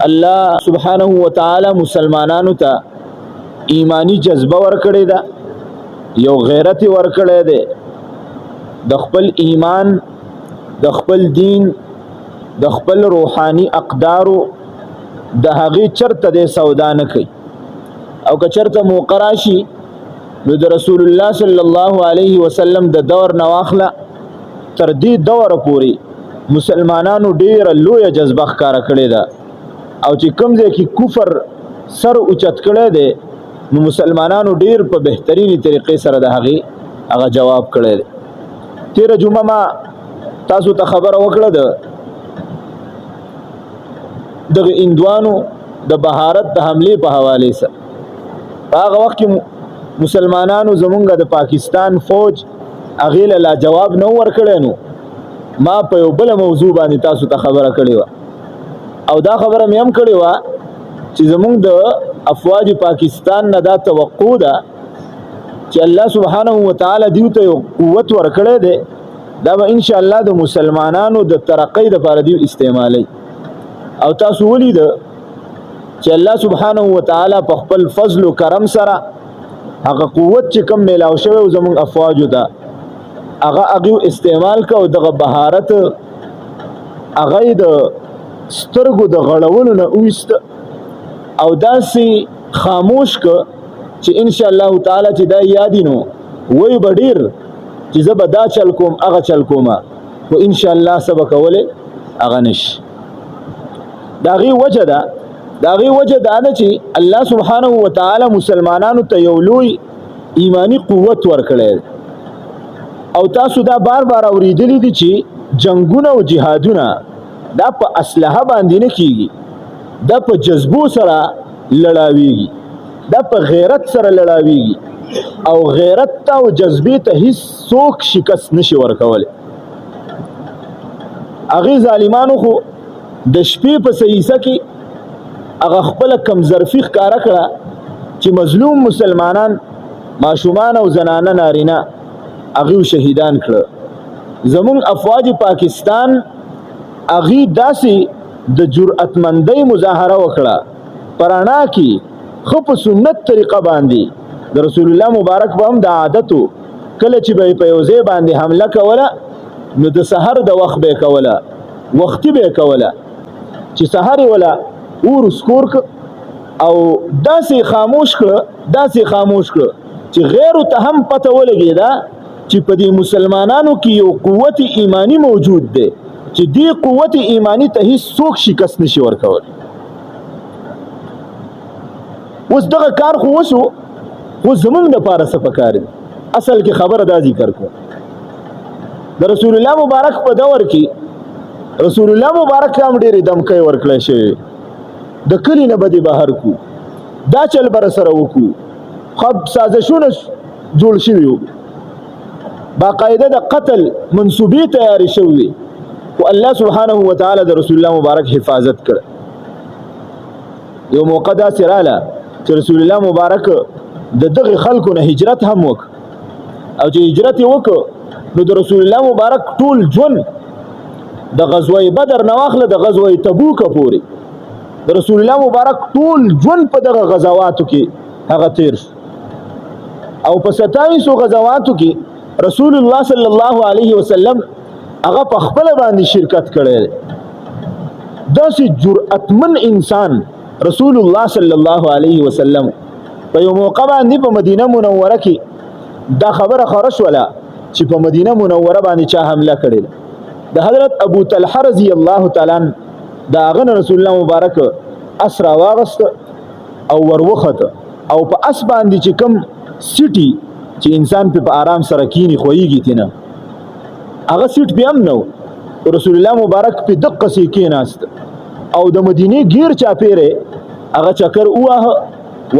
الله سبحانه وتعالی مسلمانانو ته ایمانی جذبه ورکړی ده، یو غیرت ورکړی دی د خپل ایمان، د خپل دین، د خپل روحانی اقدارو د هغې چرته دی سودا نه کوي. او که چرته موقع راشي نو د رسول الله صلی الله علیه وسلم د دور نه واخله تر دې دوره پورې مسلمانانو ډیره لویه جذبه ښکاره کړې ده، او چې کوم ځای کې کفر سر اوچت کړی دی نو مسلمانانو ډیر په بهترینې طریقې سره د هغه جواب کړی دی. تیره جمعه ما تاسو ته خبره وکړه دغه هندوانو د بهارت د حملې په حوالې سره. په هغه وخت کې مسلمانانو زمونږ د پاکستان فوج هغې له لا جواب نه ورکړی، نو ما په یو بله موضوع باندې تاسو ته خبره کړې وه، او دا خبره مې هم کړې وه چې زمونږ د افواج پاکستان نه دا توقع ده چې الله سبحانه وتعالی دیو ته یو قوت ورکړی دی، دا به انشاءالله د مسلمانانو د ترقۍ دپاره دیو استعمالی. او تاسو ولیده چې الله سبحانه وتعالی په خپل فضل و کرم سره هغه قوت چې کم میلاو شوی و زمونږ افواجو ته هغه استعمال که، او دغه بهارت هغه یې د سترګو د غړولو نه وویسته او داسې خاموش که چې انشاءالله تعالی چې دا یادي نو وی به ډېر چې زه به دا چل کوم هغه چل کومه، خو انشاءالله څه به کولی هغه نشي. د هغې وجه ده چې الله سبحانه وتعالی مسلمانانو ته یو لوی ایمانی قوت ورکړی دی. او تاسو دا بار بار اورېدلی دي چې جنگونه او جهادونه دا په اسلحه باندې نه کیږي، دا په جذبو سره لړاویږي، دا په غیرت سره لړاویږي، او غیرت ته او جذبې ته هیڅ څوک شکست نشي ورکولی. هغې ظالمانو خو د شپې په صحیفه کې هغه خپله کمظرفي ښکاره کړه چې مظلوم مسلمانان ماشومان او زنانه نارینه هغې شهیدان کړه. زمونږ افواج پاکستان هغې داسې د جرأتمندۍ مظاهره وکړه په رڼا کې ښه په سنت طریقه باندې. د رسول الله مبارک به هم د عادتو کله چې به یې په یو ځای باندې حمله کوله نو د سحر د وخت به یې کوله، وختي به یې کوله چې سحر یې وله اور سکور که او داسې خاموش کړه چې غیرو ته هم پته ولګېده چې په دې مسلمانانو کې یو قوت ایمانی موجود دی چې دې قوت ایمانی ته هیڅ څوک شکست نشي ورکولی. اوس دغه کار خو وشو، خو زمونږ دپاره څه پکار دی؟ اصل کې خبره دا ذکر کړه د رسول الله مبارک په دور کې رسول الله مبارک هم ډېرې دمکۍ ورکړی شوی، د کلي نه به دې بهر کو، دا چل به رسره وکړو، خب سازشونه جوړ شوي وو، باقاعده د قتل منصوبې تیارې شوې، خو الله سبحانه وتعالی د رسول الله مبارک حفاظت کړ. یو موقع داسې راله چې رسول الله مبارک د دغې خلکو نه هجرت هم وکړ، او چې هجرت یې وکړ نو د رسول الله مبارک ټول ژوند د غزوه بدر نه واخله د غزوه تبوک پورې د رسول الله مبارک ټول ژوند په دغه غزواتو کې هغه تیر شو، او په 27 غزواتو کې رسول الله صلی الله علیه وسلم هغه په خپل باندې شرکت کړی دی. داسې جرأتمن انسان رسول الله صلی الله علیه وسلم په یو موقع باندې په مدینه منوره کې دا خبره خره شوله چې په مدینه منوره باندې چا حمله کړې ده. د حضرت ابو طلحه رضی الله تعالی عنه د هغه نه رسول الله مبارک اس راواغسته او وروخته، او په اس باندې چې کوم سیټي چې انسان په آرام سره کینی خوېږي تینه هغه سیټ بیا هم نو، رسول الله مبارک په دقه سي کېناست او د مدینې غیر چاپیره هغه چکر ووهه،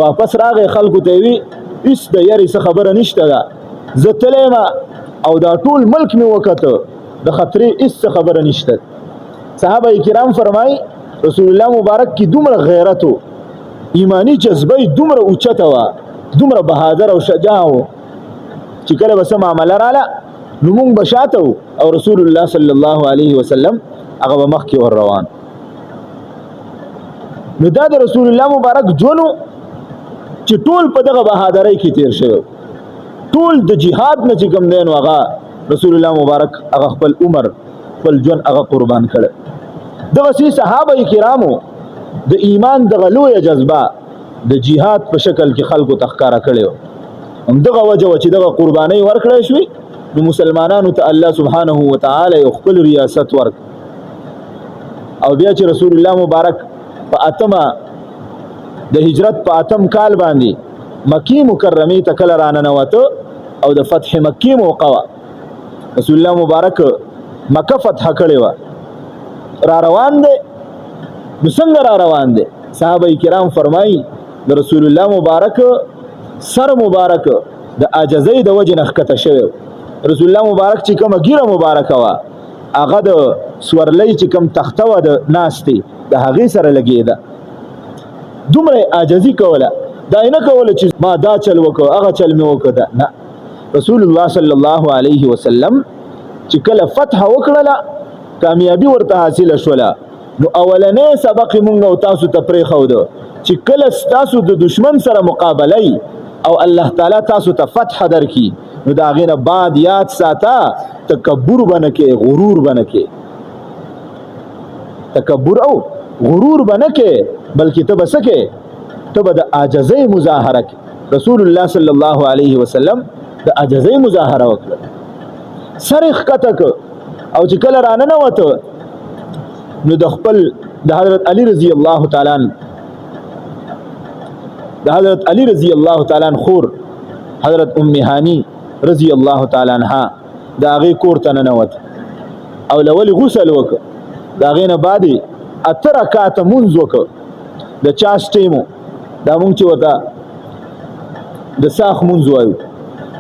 واپس راغی خلکو ته وی هیڅ د یاري څه خبره نشته ده، زه تللی ما او دا ټول ملک مې وکته د خطرې هیڅ خبره نشته. صحابه کرام فرمای رسول الله مبارک کی دومره غیرت او ایمانی جذبه دومره اوچته وا، دومره بهادر او شجاع و چې کله بس معامله رااله نو مونږ بشاته او رسول الله صلی الله علیه وسلم هغه مخکې ور روان. نو دا د رسول الله مبارک جونو چې ټول په دغه بهادرۍ کې تیر شوی ټول د جهاد نه چې کوم دی نو هغه رسول الله مبارک هغه خپل عمر خپل ژوند هغه قربان کړ دغه سي صحابه کرامو د ایمان دغه لویه جذبه د جهاد په شکل کې خلکو تخکارا کړو هم دغه وجه چې دغه قرباني ورکړې شوی نو مسلمانانو ته الله سبحانه و تعالی خپل ریاست ورک او بیا چې رسول الله مبارک په اتمه د هجرت په اتم کال باندې مکی مکرمه ته کله راننوته او د فتح مکی موقعه رسول الله مبارک مکه فتح کړی و را روان دي نو څنګه را روان دي صحابه کرام فرمایي د رسول الله مبارک سر مبارک د عاجزۍ د وجه نخکته شوی رسول الله مبارک چې کومه ګیره مبارکه وا هغه د سورلۍ چې کوم تخته و د ناستي د هغې سره لګېده دومره عاجزي کوله دا نه کوله چې ما دا چل وکړو هغه چل مې وکړه نه رسول الله صلی الله علیه وسلم چې کله فتح وکړله کامیابی ورته حاصله شوله نو اولنې سبق مونږ او تاسو ته پرېښوده چې کله ستاسو د دشمن سره مقابله او الله تعالی تاسو ته فتح درکړي نو د هغې نه بعد یاد ساته تکبر به نه کې غرور به نه کې تکبر او غرور به نه کې بلکې ته به څه کې ته به د عاجزۍ مظاهره کې رسول الله صلی الله علیه وسلم د عاجزۍ مظاهره وکړه سر یې ښکته کړ او چې کله راننوته نو د خپل د حضرت علی رضی الله تعالی عنہ د حضرت علی رضی الله تعالی عنہ خور حضرت ام هانی رضی الله تعالی عنها دا غي کور ته ننوت او لول غسل وک دا غینه بعد اتر رکعات منځ وک د چاش ټیمو دا مونږ چې وتا د ساخ منځ وایو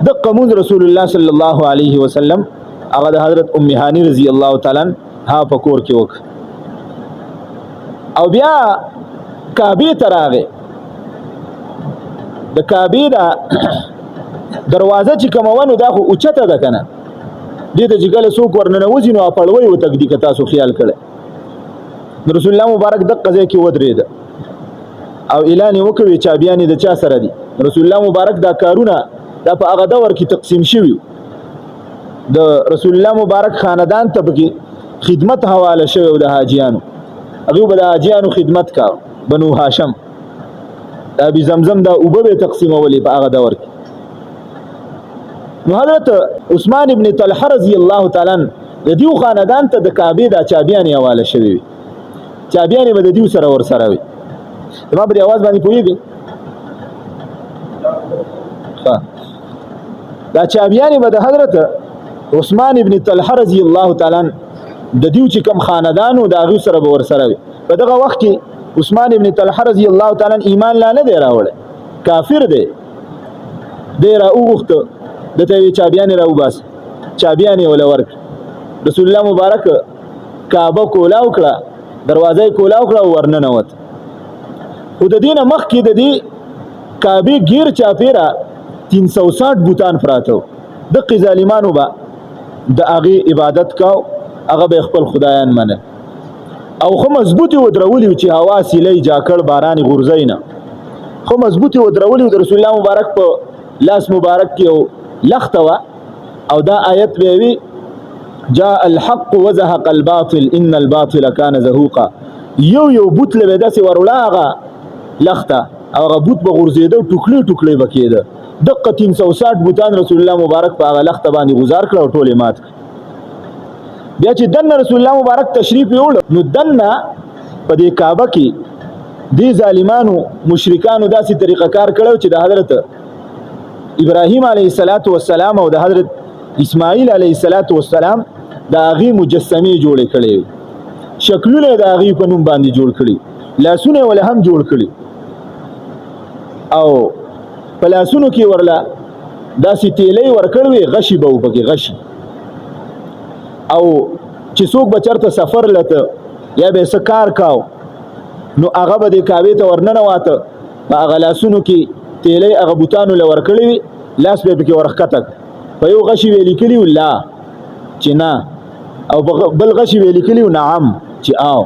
د قمون رسول الله صلی الله علیه وسلم هغه د حضرت ام هانی رضی الله تعالی عنها په کور کې وک او بیا کعبه تراغه د کعبه دا دروازه چې کومونه دا خو اوچته ده کنه دې ته چې کله څوک ورننه وځي نو اپړوي و تک دي که تاسو خیال کړئ رسول الله مبارک د قضیه کې ودرېد او اعلان وکوي چابيان د چا سره دي رسول الله مبارک دا کارونه دا په هغه دور کې تقسیم شوی د رسول الله مبارک خاندان ته بګي خدمت حواله شوی د حاجیانو هغه به د حاجیانو خدمت کا بنو هاشم دا بي زمزم دا وبه تقسیمولې په هغه دور کې نو حضرت عثمان ابن طلحه رضی الله تعالی عنہ د دیو خاندان ته د کعبه د چابيان حواله شوی چابيان به د دیو سره ور سره وي ما په आवाज باندې پوهیږي دا چابيان به د حضرت عثمان ابن طلحه رضی الله تعالی عنہ د دیو چې کوم خاندانو د هغه سره به ور سره وي په دغه وخت کې عثمان ابن طلحه رضی الله تعالی عنہ ایمان لا نه دی راوړی کافر دی ډیر اوغخته د ته چابيان راو بس چابيان ولا ورک رسول الله مبارک کعبه کولا وکړه دروازه کولا وکړه ورننوت خو د دینه مخ کې د دې کعبه غیر چاپیرا 360 بوتان پراته د ظالمانو با د هغه عبادت کاو هغه به خپل خدایان منه او خو مضبوطی ودرولي چې هوا سیلې جاکړ باران غورځینا خو مضبوطی ودرولي د رسول الله مبارک په لاس مبارک کې لختوا او دا آیت به وی جاء الحق وزهق الباطل ان الباطل كان زهوقا یو بوت له داسې ورلاغه لخته او هغه بوت به غورځیدو ټوکلي ټوکلي بکیده دقه 360 بوتان رسول الله مبارک په هغه لخته باندې گزار کړ او ټوله مات بیا چې دنه رسول الله مبارک تشریف یوړ نو دنه په دې کعبه کې دې ظالمانو مشرکانو داسې طریقه کار کړو چې د حضرت ابراهیم علیه السلام او د حضرت اسماعیل علیه السلام د هغې مجسمې جوړې کړې شکلونه د هغې په نوم باندې جوړ کړي لاسونه ول هم جوړ کړي او په لاسونو کې ورله داسې تیلې ورکړوي غشي به وپکې غشي او چې څوک به چېرته سفر لته یا به څه کار کاو نو هغه به د کعبې ته ورننواته په هغه لاسونو کې تیلې هغه بوتانو له ورکړي وي لاس به پکې ورښکته په یو غشي ویې لیکلي لا چې نه او بل غشي ویې لیکلي نعم چې آو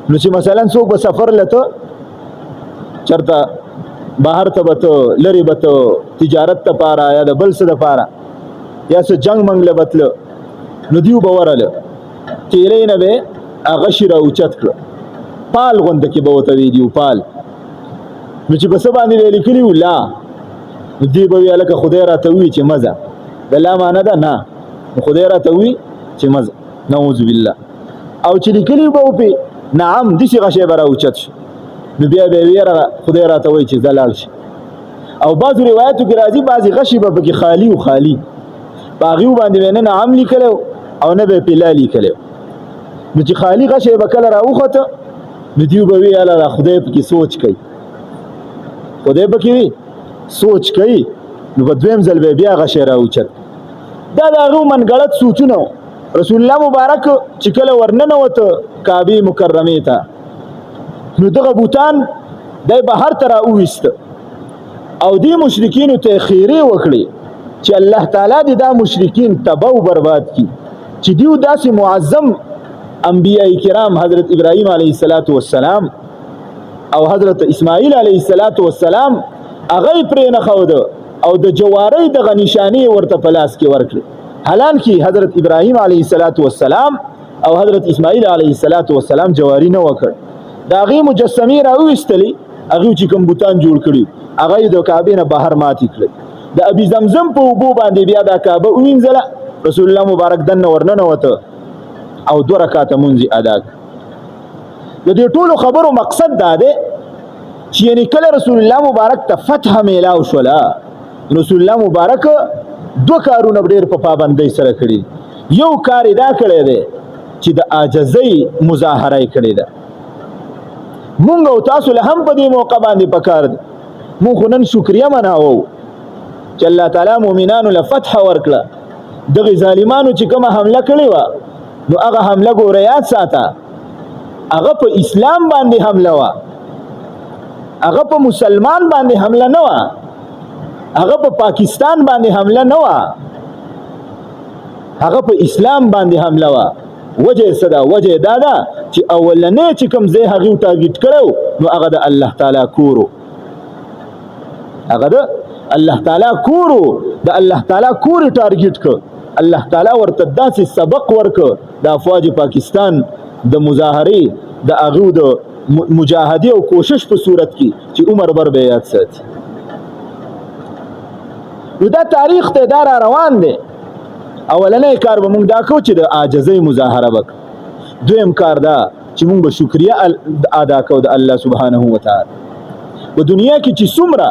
نو چې مثلا څوک به سفر لته چرته بهر ته به ته لرې به ته تجارت دپاره یا د بل څه دپاره یا څه جنګ منګ له بتله نو دیو به ورله تیرې نه به هغه شي راوچت کړه پال غونده کې به ورته وي دیو پال نو چې په څه باندې به یې لیکلي وو لا نو دی به وي هلکه خدای راته ووي چې مزه د لا معنی ده نه خدای راته ووي چې مزه نعوذ بالله او چې لیکلي به وپې نعم داسې غشی به راوچت شي نو بیا به یې ویره خدای راته وایي چې زه لاړ شي او بعضو روایتو کې راځي بعضې غشي به پکې خالي و خالي په هغې باندې به نه نعم لیکلی او نه به یې پې لا لیکلی نو چې خالي غشی به کله راوخته نو دیو به وي هله خدای پکې سوچ کوي خدای پکې وي سوچ کوي نو په دویم ځل به بیا غشی راوچت دا د هغو منګړت سوچونه رسول الله مبارک چې کله ورننوته کعبې مکرمې ته نو دغه بوتان دی بهر ته راوویسته او دې مشرکینو ته خیرې وکړې چې الله تعالی دې دا مشرکین تباه و برباد کړي چې دیو داسې معظم انبیاء کرام حضرت ابراهیم علیه السلام او حضرت اسماعیل علیه السلام هغه پرې نه ښوده او د جوارۍ دغه نشانې ورته په لاس کې ورکړې حالانکه حضرت ابراهیم علیه السلام او حضرت اسماعیل علیه السلام جواری نه وکړ د هغې مجسمې راوویستلې هغې چې کوم بوتان جوړ کړي هغه یې د کعبې نه بهر ماتې کړل د ابي زمزم په اوبو باندې بیا دا کعبه ووینځله رسول الله مبارک دننه ورننوته او 2 رکعاته مونځ یې ادا کړ د دې ټولو خبرو مقصد دا دی چې یعنې کله رسول الله مبارک ته فتح میلاو شوله رسول الله مبارک 2 کارونه ډېر په پابندۍ سره کړي یو کار یې دا کړی دی چې د عاجزۍ مظاهره یې کړې ده مونږ او تاسو له هم په دې موقع باندې پکار دی مونږ خو نن شکریه مناوو چې الله تعالی مؤمنانو له فتح ورکړه دغې ظالمانو چې کومه حمله کړې وه نو هغه حمله ګوره یاد ساته هغه په اسلام باندې حمله وه هغه په مسلمان باندې حمله نه وه هغه په پاکستان باندې حمله نه وه هغه په اسلام باندې حمله وه وجه یې څه ده وجه یې دا ده چې اولنی چې کوم ځای هغې ټارګېټ کړی نو هغه د الله تعالی کور هغه د الله تعالی کور د الله تعالی کور یې ټارګېټ کړ الله تعالی ورته داسې سبق ورکړ د افواج پاکستان د مظاهرې د هغو د مجاهدې او کوشش په صورت کې چې عمر بر به یاد ساتي نو دا تاریخ ته دا را روان دی اولنی کار به مونږ دا کوو چې د عاجزۍ مظاهره وکړو دویم کار دا چې مونږ به شکریه ادا کوو د الله سبحانه وتعالی په دنیا کې چې څومره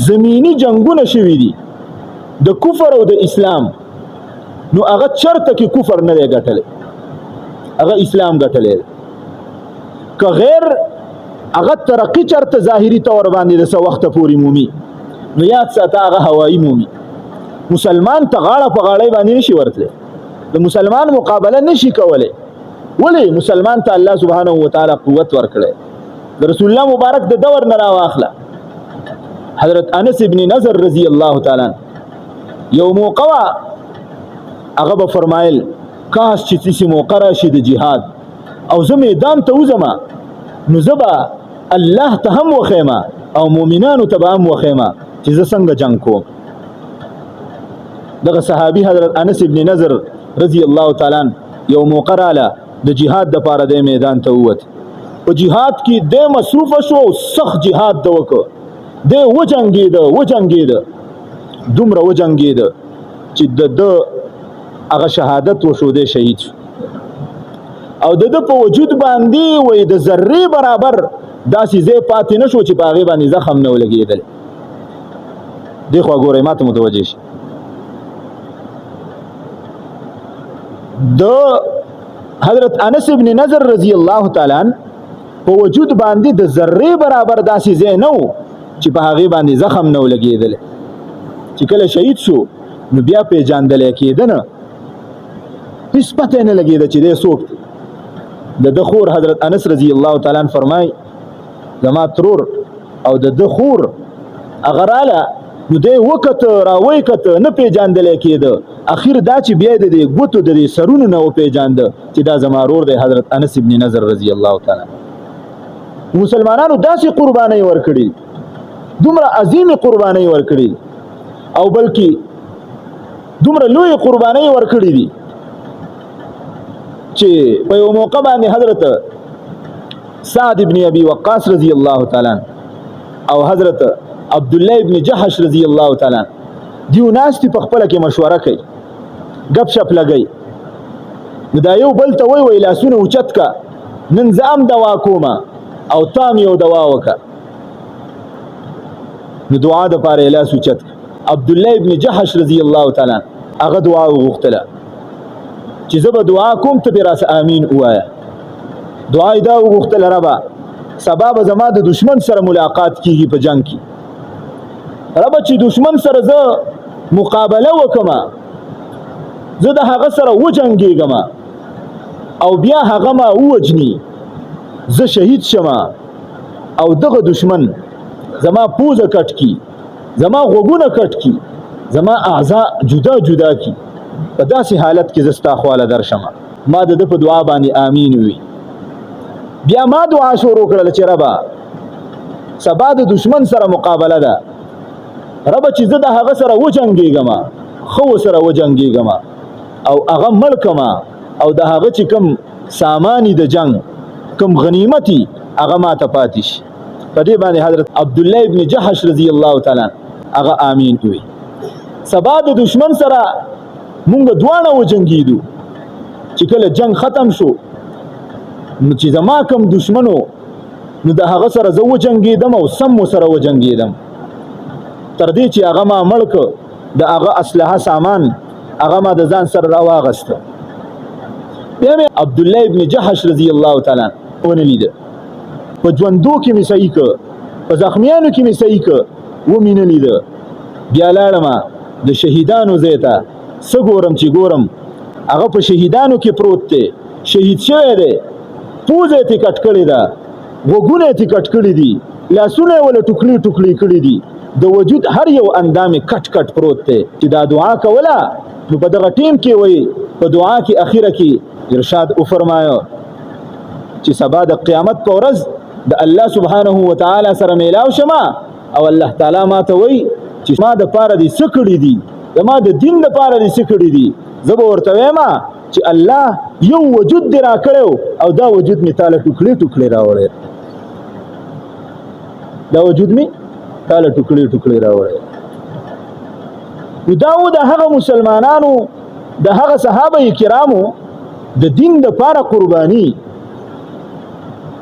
زمینی جنگونه شوي دي د کفر او د اسلام نو هغه چرته کې کفر نه دی ګټلی هغه اسلام ګټلی دی که غیر هغه ترقي چرته ظاهري طور باندې د څه وخته پورې مومي نو یاد ساته هغه هوایي مومي مسلمان ته غاړه په غاړی باندې نشي ورتلی د مسلمان مقابله نشي کولی ولې مسلمان ته الله سبحانه وتعالی قوت ورکړی د رسول الله مبارک د دور نه راواخله حضرت انس ابن نضر رضی الله تعالی یو موقع هغه به فرمایل کاش چې داسې موقع راشي د جهاد او زه میدان ته وځمه نو زه به الله ته هم وښیمه او مؤمنانو ته به هم وښیمه چې زه څنګه جنګ کوم دغه صحابي حضرت انس ابن نضر رضی الله تعالی یو موقع راله د جهاد دپاره د میدان ته ووت په جهاد کې دی مصروفه شو سخت جهاد د وکړ دی وجنګېده دومره وجنګېده چې د هغه شهادت وشو دی شهید شو او د په وجود باندې وای د ذرې برابر داسې ځای پاتې نه شو چې په هغې باندې زخم نه ولګېدلی دې خوا ګورئ ما ته متوجه شي د حضرت انس ابن نضر رضی الله تعالی په وجود باندې د ذرې برابر داسې ځای نه و چې په هغې باندې زخم نه ولګېدلی چې کله شهید شو نو بیا پیژندلی کېده نه هېڅ پته یې نه لګېده چې دی څوک دی د ده خور حضرت انس رضی الله تعالی عنه فرمای زما ترور او د ده خور هغه راله نو دی وکته راوی کته نه پیژاندلی کېده. اخر دا چې بیا د دې ګوتو د دې سرونو نه وپیژانده چې دا زما ورور دی حضرت انس ابن نضر رضی الله تعالی. مسلمانانو داسې قربانۍ ورکړي، دومره عظیمې قربانۍ ورکړي او بلکې دومره لوی قربانۍ ورکړي دي چې په یو موقع باندې حضرت سعد ابن ابي وقاص رضی الله تعالی او حضرت عبد الله ابن جحش رضی الله تعالی دیو ناستي په خپل کې مشوره کوي، غب شپ لګي. دا یو بل ته وی لاسونه اوچت کا، نن زام دوا کوما او تام یو دوا وکا. نو دعا د پاره لاس اوچت. عبد الله ابن جحش رضی الله تعالی هغه دعا وغوښتله چې زه به دعا کوم ته به راس امین وایا. دعا یې دا وغوښتله ربه سبا به زما د دشمن سره ملاقات کیږي په جنگ کې، ربه چې دشمن سره زه مقابله وکما، زه د هغه سره وجنګېږم او بیا هغه ما ووجني، زه شهید شمه او دغه دشمن زما پوزه کټ کی، زما غوږونه کټ کی، زما اعضاء جدا جدا کی، په داسې حالت کې زه ستا خواله درشمه. ما د ده په دعا باندې امین وي. بیا ما دعا شروع کړله چې ربه سبا د دشمن سره مقابله ده، ربه چې زه د هغه سره وجنګېږم، خو سره وجنګېږم او هغه مړ کما او د هغه چې کوم سامانی د جنگ کوم غنیمتي هغه ما ته پاتې شي. په دې باندې حضرت عبد الله ابن جحش رضی الله تعالی هغه امین وي. سبا د دشمن سره مونږ دواړه وجنګېدو، چې کله جنگ ختم شو نو چې زما کوم دشمنو نو د هغه سره زه وجنګېدم او سم سره وجنګېدم تر دې چې هغه ما مړ کړ، د هغه اسلحه سامان هغه ما د ځان سره راواغسته. بیا مې عبد الله ابن جحش رضی الله تعالی ونه لیده، په ژوندو کې مې صحیح کړ، په زخمیانو کې مې صحیح کړ، ومې نه لیده. بیا لاړم د شهیدانو ځای ته، څه ګورم چې ګورم هغه په شهیدانو کې پروت دی، شهید شوی دی، پوزه یې کټ کړې ده، غوږونه یې کټ کړي دي، لاسونه یې وله ټوکلي ټوکلي کړي دي، د وجود هر یو اندام یې کټ کټ پروت دی. چې دا دعا کوله نو په دغه ټیم کې وایي په دعا کې اخیره کې ارشاد وفرمایو چې سبا د قیامت په ورځ د الله سبحانه وتعالی سره میلاو شمه او الله تعالی ما ته وایي چې ما د پاره دې څه کړي دي، زما د دین د پاره دې څه کړي دي. زه به ورته وایم چې الله یو وجود دې را کړی او دا وجود مې تاله ټوکړې ټوکړې راوړی، دا وجود مې تاله ټوکړې ټوکړې راوړی. نو دا و د هغه مسلمانانو د هغه صحابه کرامو د دین د پاره قرباني،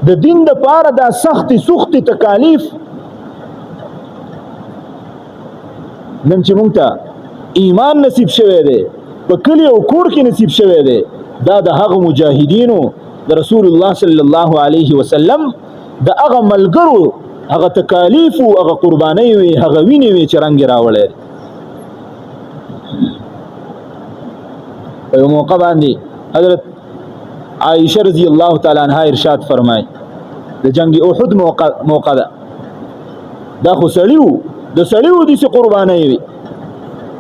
د دین د پاره دا سختي سختي تکالیف. نن چې مونږ ته ایمان نصیب شوی دی، په کلی او کور کې نصیب شوی دی، دا د هغه مجاهدینو د رسول الله صلی الله علیه وسلم د هغه ملګرو هغه تکالیف او هغه قربانۍ وي، هغه وینې وي چې رنګ راوړی. په یو موقع باندې حضرت عائشه رضی الله تعالی عنها ارشاد فرمای، د جنگ احد موقع ده، دا خو سړیو د سړیو دي چې قربانۍ وي،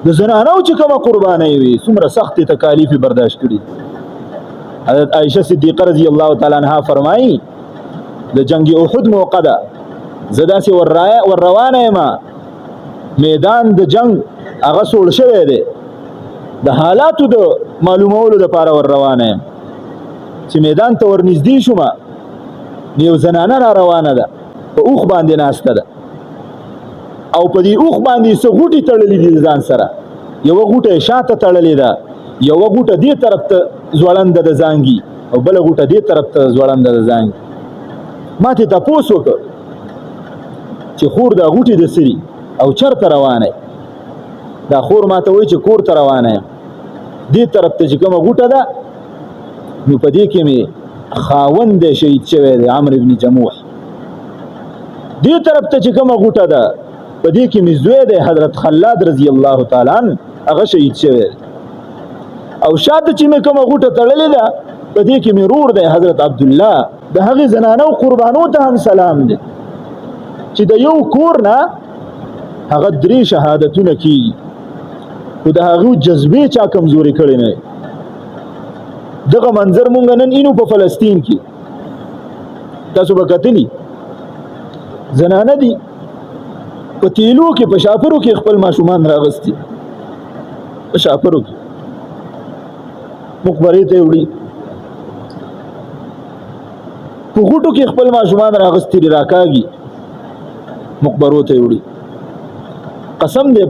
د زنانو چې کومه قربانۍ وي څومره سخت تکالیف برداشت کړي. حضرت عائشه صدیقه رضی الله تعالی عنها فرمایي د جنگ احد موقع ده، زه داسې ور روانه یم، میدان د جنگ هغه سوړ شوی دی، د حالاتو د معلومولو لپاره ور روانه یم. چې میدان ته ورنږدې شوم یو زنانه را روانه ده، په اوښ باندې ناسته ده او په دې اوښ باندې څه غوټې تړلې دي ځان سره، یوه غوټه شاته تړلې ده، یوه غوټه دې طرف ته ځوړنده ده زانګي او بله غوټه دې طرف ته ځوړنده ده زانګي. ما ته تپوس وکړ چې خور دا غوټې د سري او چرته روانه؟ دا خور ما ته وایي چې کور ته روانه یم، دې طرف ته چې کومه غوټه ده نو په دې کې مې خاوند دی شهید شوی دی عمرو بن جموح، دې طرف ته چې کومه غوټه ده په دې کې مې زوی دی حضرت خلاد رضی الله تعالی عنه هغه شهید شوی دی، او شاته چې مې کومه غوټه تړلې ده په دې کې مې رور دی حضرت عبدالله. د هغې زنانو قربانو ته هم سلام دی چې د یو کور نه هغه 3 شهادتونه کیږي خو د هغه جذبه چا کمزوري کړي نه دغه منظر مونږ نن اینو په فلسطین کې تاسو به کتلی زنانه دي په تیلو کې په شاپرو کې خپل ماشومان راغستي په شاپرو کې مقبره ته وړي په غوټو کې خپل ماشومان راغستي راکاږي مقبرو ته وړي قسم دې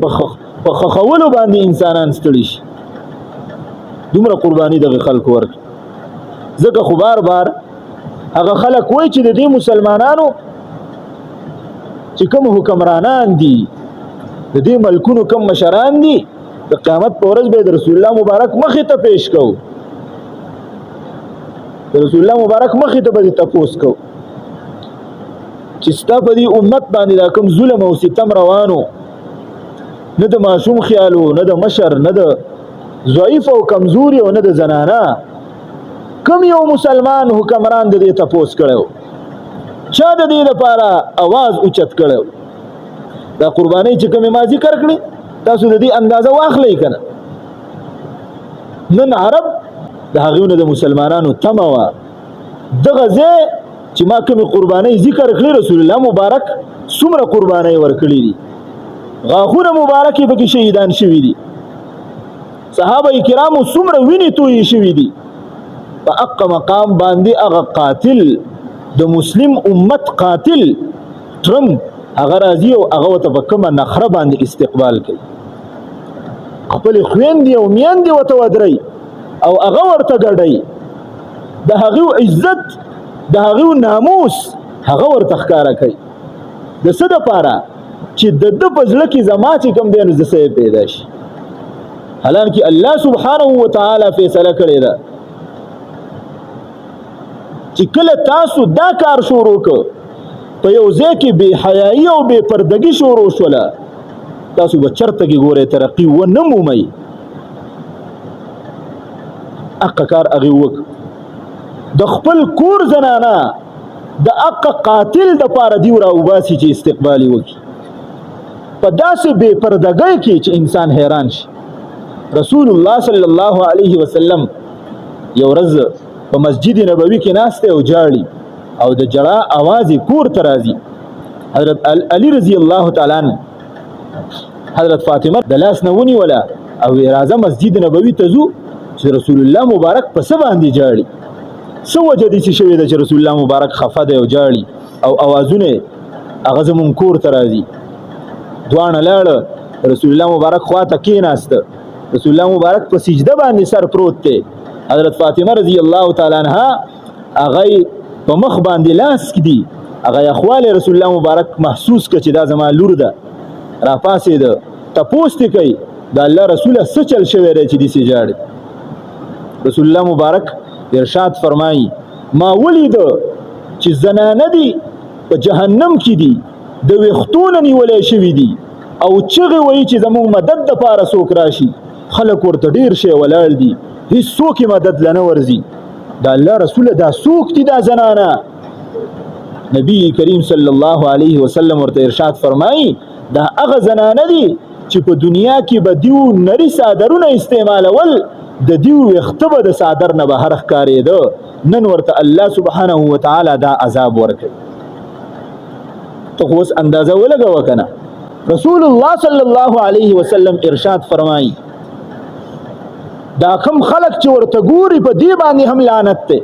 په خخولو باندې انسانان ستړي شي دومره قرباني دغه خلکو ورک ځکه خو بار بار هغه خلک وای چې د دې مسلمانانو چې کوم حکمرانان دي د دې ملکونو کوم مشران دي د قیامت په ورځ به د رسول الله مبارک مخې ته پیش کو د رسول الله مبارک مخې ته به تپوس کو چې ستا په دې امت باندې دا کوم ظلم او ستم روانو نه د معصوم خیالو نه د مشر نه د ضعیف او کمزوري او نه د زنانا کوم یو مسلمان حکمران د دې تپوس کړو چا د دې لپاره आवाज اوچت کړو دا قرباني چې کومه ما ذکر کړی تاسو د دې اندازه واخلئ کنه نن عرب د هغهونه د مسلمانانو تموا دغه ځای چې ما کومه قرباني ذکر کړی رسول الله مبارک څومره قرباني ورکړي دي غاخونه مبارکي به شهیدان شوي دي صحابه کرامو څومره ویني توي شوي دي په حق مقام باندې هغه قاتل د مسلم امت قاتل ټرمپ هغه راځي او هغه ته په کومه نخره باندې استقبال کوي خپل خويندې او میندې وته ودري او هغه ورته ګډي د هغه عزت د هغه ناموس هغه ورته ښکارا کوي د څه د پاره چې د پزړه کې زما چې کم دی نو زسه پیدا شي حالانکه الله سبحانه و تعالی فیصله کړی دا چې کله تاسو دا کار شروع کړ په یو ځای کې بے حیايي او بے پردګي شروع شوله تاسو به چرته کې ګوره ترقی و نه مومي اق کار اغي وک د خپل کور زنانا د اق قاتل د پاره دی را وباسي چې استقبالي وکي په داسې بے پردګۍ کې چې انسان حیران شي رسول الله صلی الله علیه وسلم یو ورځ په مسجد نبوي کې ناشته او جاړي او د جړه आवाज کور ترازي حضرت علی رضی الله تعالی عنہ حضرت فاطمه د لاس نونی ولا او راځه مسجد نبوي ته ځو چې رسول الله مبارک په سبا باندې جاړي سو وجه دي چې شوی د رسول الله مبارک خفه دی او جاړي او اوازونه هغه زمون کور ترازي دوانه لاړ رسول الله مبارک خواته کېناست رسول الله مبارک په سجده باندې سر پروت دی حضرت فاطمه رضی الله تعالی عنها هغه په مخ باندې لاس کړي هغه اخوال رسول الله مبارک محسوس کړي چې دا زما لور ده را پاسې ده تپوس تی کوي دا الله رسول څه چل شوی دی چې دې سجاړي رسول الله مبارک ارشاد فرمایي ما ولید چې زنانه دي په جهنم کې دي د وختونه نیولې شوی دي او چغه وایي چې زموږ مدد د پاره څوک راشي خلک ورته ډیر شي ولاړ دي هیڅ څوک مدد لنه ورزي دا الله رسول دا څوک دي دا زنانه نبی کریم صلی الله علیه وسلم ورته ارشاد فرمایي دا هغه زنانه دي چې په دنیا کې به دیو نری صادرونه استعمالول د دیو وختبه د صادر نه بهر ښکارېده نن ورته الله سبحانه و تعالی دا عذاب ورکړي ته اوس اندازه ولګه وکنه رسول الله صلی الله علیه وسلم ارشاد فرمایي دا کم خلق چې ورته ګوري په دی باندې هم لعنت ته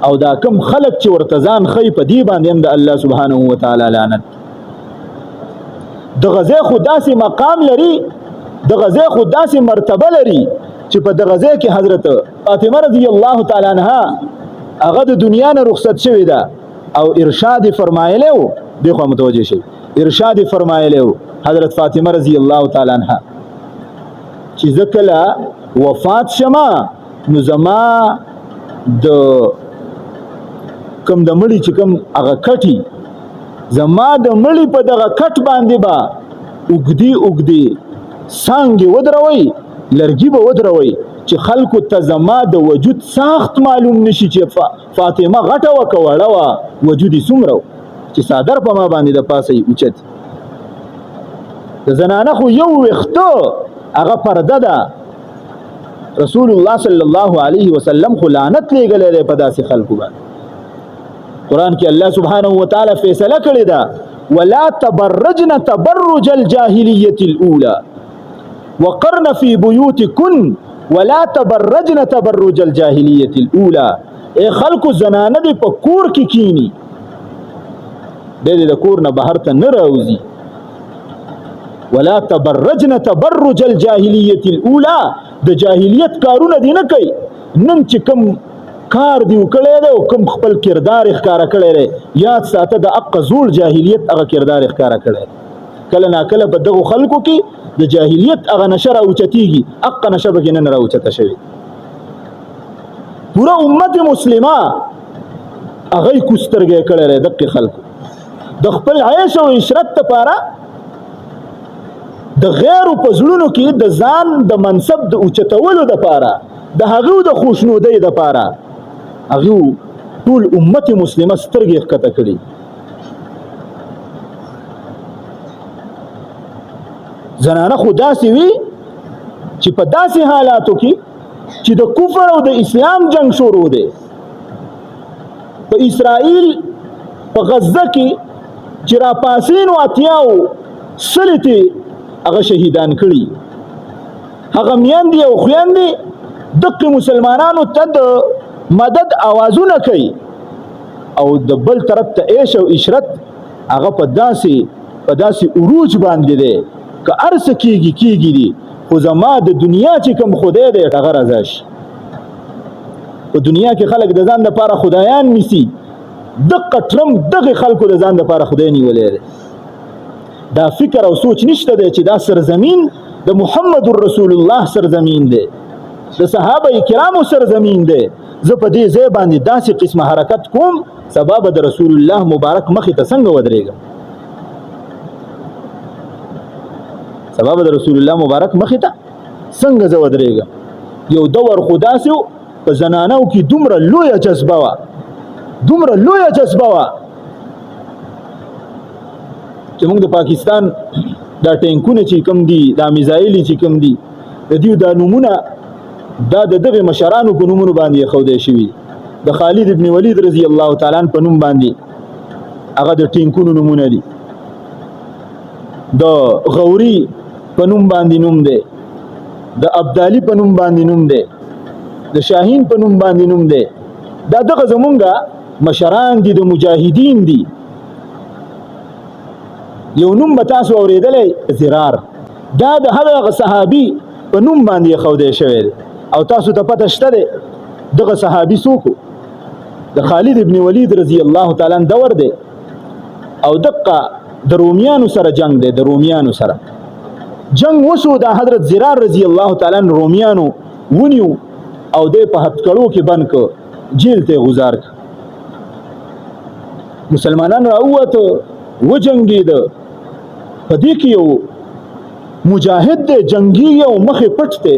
او دا کم خلق چې ورته ځان خې په دی باندې هم د الله سبحانه و تعالی لعنت د غزه خداسي مقام لري د غزه خداسي مرتبه لري چې په د غزه کې حضرت فاطمه رضی الله تعالی عنها هغه د دنیا نه رخصت شوې ده او ارشاد فرمایلی وو دغه متوجه شي ارشاد فرمایلی وو حضرت فاطمه رضی الله تعالی عنها چې ذکلا وفات شمه نو زما د کم د مړي چې کم هغه کټي زما د مړي په دغه کټ باندې با اوګدي څنګه ودروي لرګي به ودروي چې خلکو ته زما د وجود ساخت معلوم نشي چې فاطمه غټه وکوړه وا وجودي سمرو چې صادر په ما باندې د پاسه اوچت د زنانه خو یو وختو هغه پرده ده رسول الله صلی الله علیه وسلم خو لعنت لګلې ده په داسې خلکو باندې قران کې الله سبحانه و تعالی فیصله کړی ده ولا تبرجن تبرج الجاهلیه الاولى وقرن في بيوتكن ولا تبرجن تبرج الجاهلیه الاولى اے خلق زنانه دی په کور کې کینی د کور نه بهر ته نه راوځي ولا تبرجن تبرج الجاهلیه الاولى د جاهلیت کارونه دی نه کوي نن چې کوم کار دی وکړی دی او کوم خپل کردار ښکارا کړی دی یاد ساته د اق زول جاهلیت هغه کردار ښکارا کړی کله نا کله په دغه خلکو کې د جاهلیت هغه نشه راوچتیږي اق نشه به نه راوچته شوی پورا امت مسلمه هغه کوسترګه کړی دی دغه خلکو د خپل عیش او عشرت لپاره د غیر په زړونو کې د ځان د منصب د اوچتولو لپاره د هغه د خوشنودۍ لپاره هغه ټول امت مسلمه سترګې ښکته کړي زنانه خو داسې وي چې په داسې حالاتو کې چې د کفر او د اسلام جنگ شروع دی په اسرائیل په غزه کې چې را پاسین او اتیاو سلطې هغه شهیدان کړي هغه میاندې او خویندې دغه مسلمانانو ته د مدد اوازونه کوي او د بل طرف ته عيش او عشرت هغه په داسې عروج باندې دی که ارس کیږي دي خو زما د دنیا چې کوم خدای دی هغه رضا شي په دنیا کې خلک د ځان لپاره خدایان نیسي دغه ټرم دغه خلکو د ځان لپاره خدای نیولې دی دا فکر او سوچ نشته دی چې دا سرزمین د محمد رسول الله سرزمین دی د صحابه کرامو سرزمین دی زه په دې ځای باندې داسې قسمه حرکت کوم سبب د رسول الله مبارک مخې ته څنګه ودرېږم سبب د رسول الله مبارک مخې ته څنګه زه ودرېږم یو دور خداسو په زنانو کې دومره لویه جذبه وه چې موږ د پاکستان دا ټینکونه چې کوم دي دا میزایلي چې کوم دي د دیو دا نمونه دا د دغه مشرانو په نومونو باندې خوده شوی د خالد ابن ولید رضی الله تعالی عنہ په نوم باندې هغه د ټینکونو نمونه دي د غوري په نوم باندې نوم دی د ابدالي په نوم باندې نوم دی د شاهین په نوم باندې نوم دی دا دغه زمونږه مشران دي د مجاهدین دي یو نوم به تاسو اوریدلی زرار دا د هغه صحابي په نوم باندې خوده شوی دی او تاسو ته پته شته دی دغه صحابي څوک د خالد ابن ولید رضی الله تعالی عنہ دور دی او دغه د رومیانو سره جنگ دی د رومیانو سره جنگ وشو د حضرت زرار رضی الله تعالی عنہ رومیانو ونیو او د په هتکړو کې بند کو جیل ته گزار مسلمانان راوته و جنگید په دې کې یو مجاهد دی جنگي او مخه پټ دی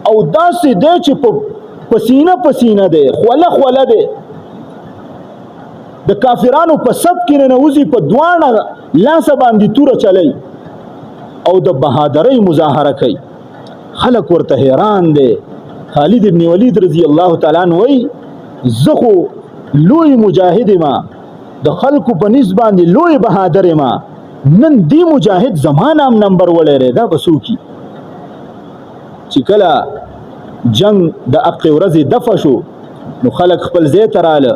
او داسې دی چې پسینه دی خوله دی د کافرانو په سب کې ننوځي په دوانه لاس باندې توره چلی او د بهادرۍ مظاهره کوي خلک ورته حیران دی خالد ابن ولید رضی الله تعالی عنہ وی زخو لوی مجاهد ما د خلکو په نسبت باندې لوی بهادر ما نن دی مجاهد زمانام نمبر ولري دا بسوکی چې کله جنگ د اقی ورځې دفع شو نو خلک خپل ځای تراله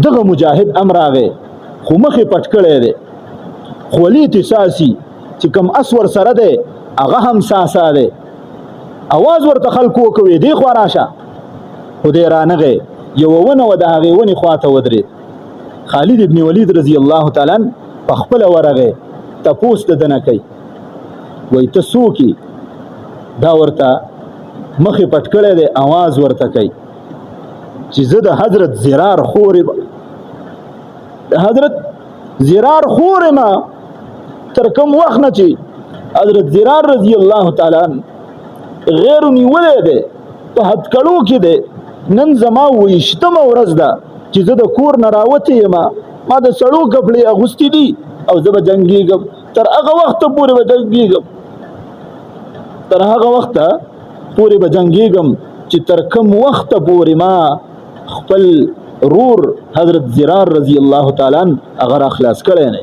دغه مجاهد امر راغی خو مخې پټ کړی دی خولی تساسی چې کم اسور سره دی هغه هم ساسا دی اواز ورته خلکو کوي دی خو راشه خو دی رانغی یو ونه و د هغې ونې خواته ودرېد خالد ابن ولید رضی الله تعالی عنہ په خپله ورغی تپوس د ده نه کوي وایي ته څوک دا ورته مخې پټ کړی دی اواز ورته کوي چې زه د حضرت زرار خور ما تر کوم وخت نه چې حضرت زرار رضی الله تعالی عنہ غیر نیولې دی په هتکړو کې دی نن زما ویشتمه ورځ ده چې زه د کور نه راوتې یم ما د سړو کپړې اغوستې دي او زه به جنګېږم تر هغه وخت پورې به جنګېږم تر هغه وخت پورې به جنګېږم چې تر کوم وخت پورې ما خپل رور حضرت زرار رضی الله تعالی عنہ هغه را خلاص کړی نه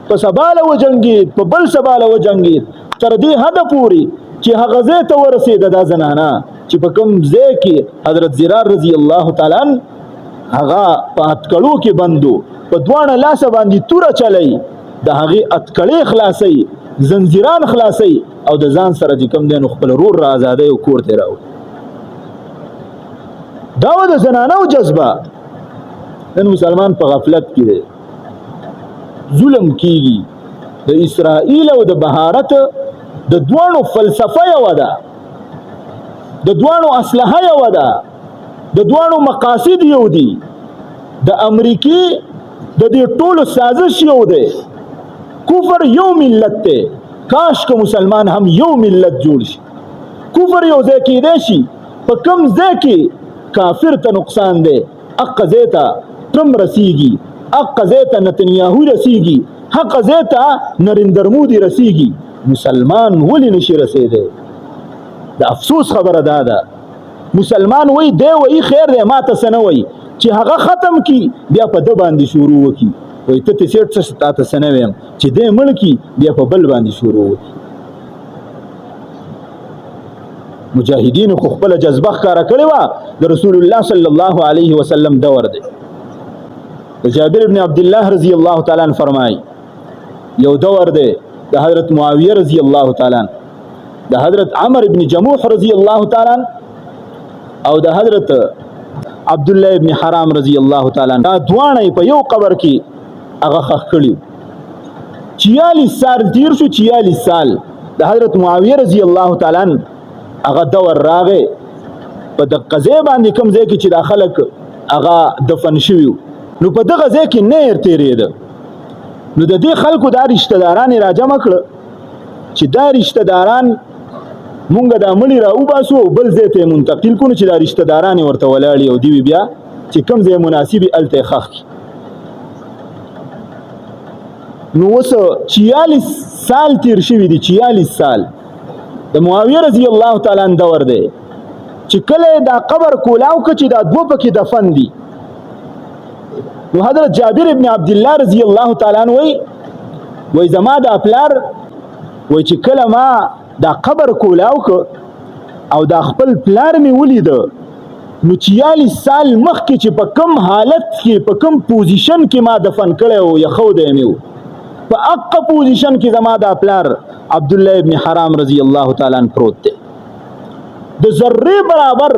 په سباله وجنګېد په بل سباله وجنګېد تر دې حده پورې چې هغه ځای ته ورسېده دا زنانه چې په کوم ځای کې حضرت زرار رضی الله تعالی عنہ هغه په اتکړو کې بندو په دواړه لاسه باندې توره چلی د هغې اتکړې خلاصوي زنځیران خلاصوي او د ځان سره چې کوم دی نو خپل رور را ازادوي او کور ته راوړي دا و د زنانو جذبه نن مسلمان په غفلت کې دی ظلم کیږي د اسرائیل او د بهارت د دواړو فلسفه یو ده د دواړو اسلحه یو ده د دواړو مقاصد یو دي د امریکای د دې ټولو سازش یو دی کفر یو ملت دی کاش که مسلمان هم یو ملت جوړ شي کفر یو ځای کېدی شي په کوم ځای کې کافر ته نقصان دی اقا ځای ته ټرمپ رسیږي اقا ځای ته نتنیاهو رسیږي حق ځای ته نریندر مودي رسیږي مسلمان ولې نشي رسیدی د افسوس خبره دا ده مسلمان وای دی وای خیر دی ما ته څه نه وای چې هغه ختم کی بیا په ده باندې شروع وکړي وای ته سیټ څه تا ته څه نه ویم چې دی مړ کی بیا په بل باندې شروع وکړي مجاهدینو خو خپله جذبه ښکاره کړې وه د رسول الله صلی الله علیه وسلم دور دی د جابر ابن عبدالله رضی الله تعالی عنہ فرمایي یو دور دی د حضرت معاویه رضی الله تعالی عنہ د حضرت عمر ابن جموح رضی الله تعالی عنہ او د حضرت عبد الله ابن حرام رضی الله تعالی عنہ دا دواړه په یو قبر کې هغه ښخ کړي 46 سال تیر شو 46 سال د حضرت معاویه رضی الله تعالی عنہ هغه دور راغی په دغه ځای باندې کوم ځای کې چې دا خلک هغه دفن شوي نو په دغه ځای کې نهر تېرېده نو د دې خلکو دا رشته داران یې راجمع کړه چې دا رشته داران مونږ دا مړي را وباسو او بل ځای ته یې منتقل کړو چې دا رشته داران یې ورته ولاړي او دوی بیا چې کوم ځای مناسب وي هلته یې ښخ کړي نو اوس 46 سال تیر شوي دي 46 سال د معاویه رضی الله تعالی عنہ دور دی چې کله دا قبر کولاو که چې دا دوه پکې دفن دي نو حضرت جابر ابن عبدالله رضی الله تعالی عنہ وای زما دا پلار وای چې کله ما دا قبر کولاو که او دا خپل پلار مې ولید نو 46 سال مخکې چې په کوم حالت کې په کوم پوزیشن کې ما دفن کړی و یخودی مې و په اقا پوزیشن کې زما دا پلار عبد الله ابن حرام رضی الله تعالی عنہ پروت دی د ذره برابر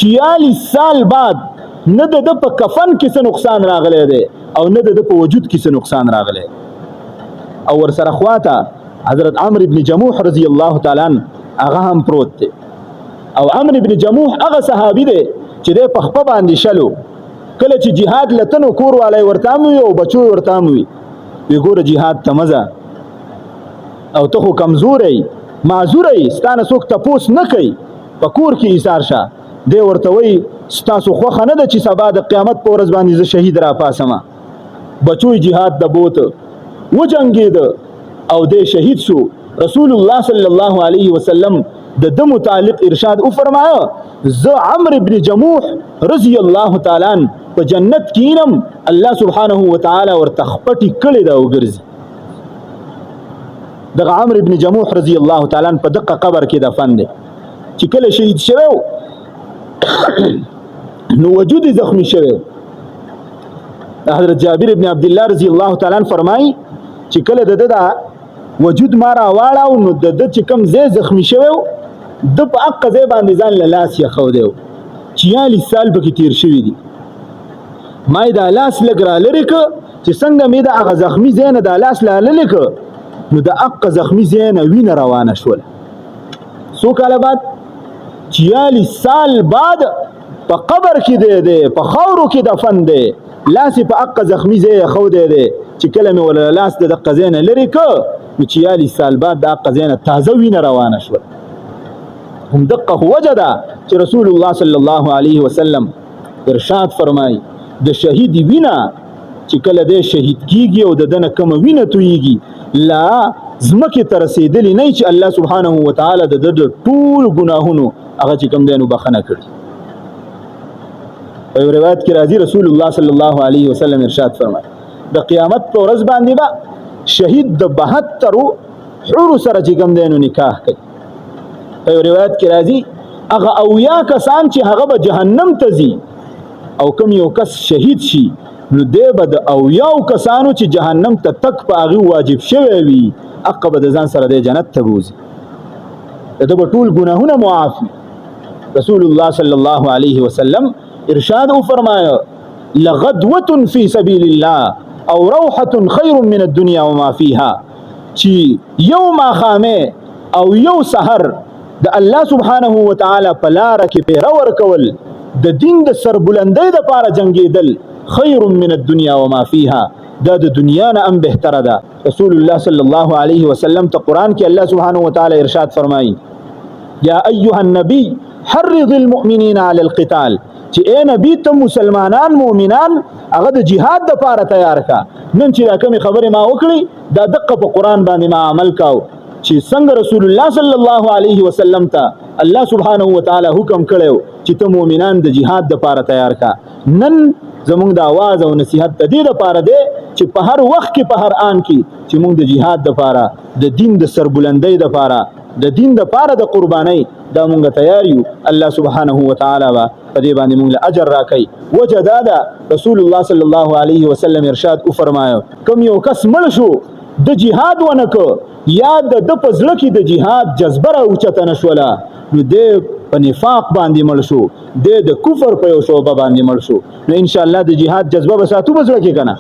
46 سال بعد نه د په کفن کې څه نقصان راغلی دی او نه د په وجود کې څه نقصان راغلی او ورسره خواته حضرت عمرو ابن جموح رضی الله تعالی عنہ هغه هم پروت دی او عمرو ابن جموح هغه صحابي دی چې د په خپه باندې شلو کله چې jihad لتنو کور والای ورته وي او بچو ورته وي وګوره jihad ته مزه او ته خو کمزورې معذورې ستانه څوک تپوس نه کوي په کور کې ایثار شه دی ورته وی ستاسو خوښه نه ده چې سبا د قیامت په ورځ باندې زه شهید را پاسمه بچوی jihad د بوت وجنګېد او دی شهید شو رسول الله صلی الله علیه وسلم د متعلق ارشاد او فرمایا زه عمرو ابن جموح رضی الله تعالی عنہ په جنت کینم الله سبحانه وتعالى ورته خپټی کړی دا وګرځي دغه عمرو ابن جموح رضی الله تعالی عنہ په دغه قبر کې دفن دی چې کله شهید شوی نو وجود زخمی شوی حضرت جابر ابن عبدالله رضی الله تعالی عنہ فرمایي چې کله د وجود ما راواړاو نو د چې کوم ځای زخمی شوی د په حق ځای باندې ځان له لاس یې ښودی 46 سال پکې تیر شوي دي ما یې دا لاس لږ رالرې که چې څنګه مې د هغه زخمي ځای نه دا لاس رالرې که نو د حق زخمي ځای نه وینه روانه شوله څو کاله بعد 46 سال بعد په قبر کې دی په خاورو کې دفن دی لاس یې په حق زخمي ځای یې ښودی دی چې کله مې ولا لاس د دقه ځای نه لرې که نو 46 سال بعد د حق ځای نه تازه وینه روانه شوله هم دقه وجه ده چې رسول الله صلی الله علیه وسلم ارشاد فرمای د شهید وینا چې کله دی شهید کیږي او د دنه کومه وینه تویږي لا ځمکې ته رسېدلې نه چې الله سبحانه وتعالی د ده د ټول ګناهونو هغه چې کوم دی نو بخښنه کړي. په یو روایت کې راځي رسول الله صلی الله علیه وسلم ارشاد فرمایي د قیامت په ورځ باندې به شهید د 72 حور سره چې کوم دی نو نکاح کوي. په یو روایت کې راځي هغه 80 کسان چې هغه به جهنم ته ځي او کوم یو کس شهید شي نو دی به د 80 کسانو چې جهنم ته تک په هغه واجب شوی وي هغه به د ځان سره د جنت ته بوزي د به ټول ګناهونه معاف. رسول الله صلی الله علیه وسلم ارشاد فرمایا لغدوه فی سبیل الله او روحه خیر من الدنيا وما فيها چې یو ماخامه او یو سحر د الله سبحانه وتعالی په لار کې پیرور کول د دین د سربلندۍ د پاره جنگیدل خیر من الدنيا وما فيها دا د دنیا نه ام بهتره ده. رسول الله صلی الله علیه وسلم ته قران کې الله سبحانه وتعالی ارشاد فرمایي یا ایها النبی حرض المؤمنین علی القتال چې اے نبی ته مسلمانان مؤمنان هغه د جهاد د پاره تیار کا. نن چې دا کوم خبره ما وکړي دا دقه په قران باندې ما عمل کاو چې څنګه رسول الله صلی الله علیه وسلم ته الله سبحانه وتعالی حکم کړو چې ته مؤمنان د جهاد د پاره تیار کا. نن زمونږ د आवाज او نصیحت د دې لپاره دی چې په هر وخت کې په هر آن کې چې مونږ د جهاد د پاره د دین د سربلندۍ د پاره د دین د پاره د قربانۍ دا مونږ تیار یو. الله سبحانه وتعالی با په دې باندې مونږ اجر راکړي. وجه دا ده رسول الله صلی الله علیه وسلم ارشاد فرمایو کوم یو کس مړ شو د جهاد ونکو یا د پزړه کې د جهاد جذبه راوچته نشوله نو د په نفاق باندې مړ شو د کفر په یو شوبه باندې مړ شو نو ان شاء الله د جهاد جذبه به ساتو بزړه کې کنه